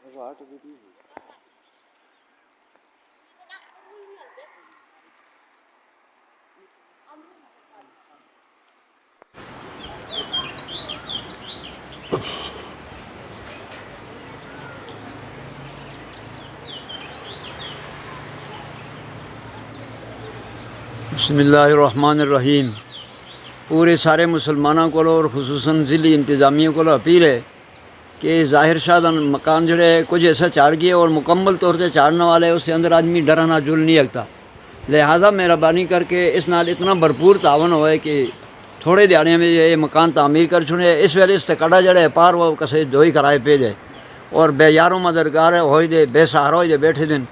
بسم اللہ الرحمن الرحیم. پورے سارے مسلمانوں کو اور خصوصاً ضلعی انتظامیہ کو اپیل ہے کہ ظاہر شاہ دا مکان جڑے کچھ ایسا چاڑ گیا اور مکمل طور سے چاڑنے والے اس کے اندر آدمی ڈرنا جل نہیں لگتا. لہٰذا مہربانی کر کے اس نال اتنا بھرپور تعاون ہوئے کہ تھوڑے دیہڑے میں یہ مکان تعمیر کر چھوڑے. اس ویلے اس تکڑا جڑے پار وہ کسے دوئی کرائے پہ جائے اور بے یاروں مددگار ہوئی دے بے سہارا ہوئی دے بیٹھے دن.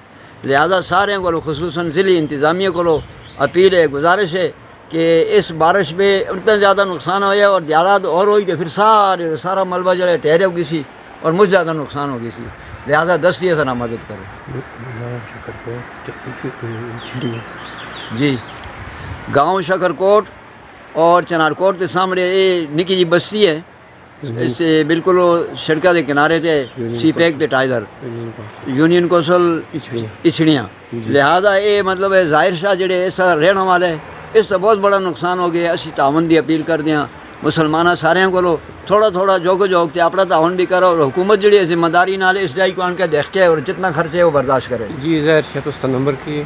لہذا سارے کو خصوصاً ضلعی انتظامیہ کو اپیل ہے گزارش ہے کہ اس بارش میں اتنا زیادہ نقصان ہوا اور دیہات اور ہوئی کہ پھر سارا ملبہ جڑے ٹھہرے ہو گئی سی اور مجھ زیادہ نقصان ہو گئی سی. لہذا دستی سے نہ مدد کرو. جی گاؤں شکر کوٹ اور چنار کوٹ کے سامنے یہ نکی جی بستی ہے. اس سے بالکل سڑکوں کے کنارے تے سی پیک تے ٹائدر یونین کونسل اچھڑیاں. لہذا یہ مطلب ہے ظاہر شاہ جڑے اس رہنے والے اس سے بہت بڑا نقصان ہو گیا. اسی تعاون دی اپیل کر دیا مسلمانوں سارے کو تھوڑا تھوڑا جوگتے اپنا تعاون بھی کرو اور حکومت جڑی ہے ذمہ داری نال اس جائی کو آن کے دیکھ کے اور جتنا خرچے ہے وہ برداشت کرے. جی ظاہر شاہ تو نمبر کی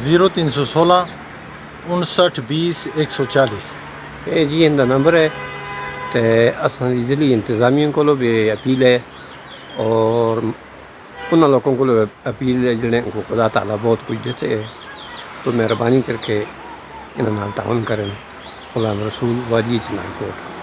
0316 59 20 140. جی ان کا نمبر ہے. تو اصل ضلعی انتظامیہ کو بھی اپیل ہے اور ان لوگوں کو اپیل ہے جنہیں کو خدا تعالیٰ بہت کچھ دیتے ہیں تو مہربانی کر کے انہوں نے تعاون کریں. غلام رسول وادی چنار کوٹ.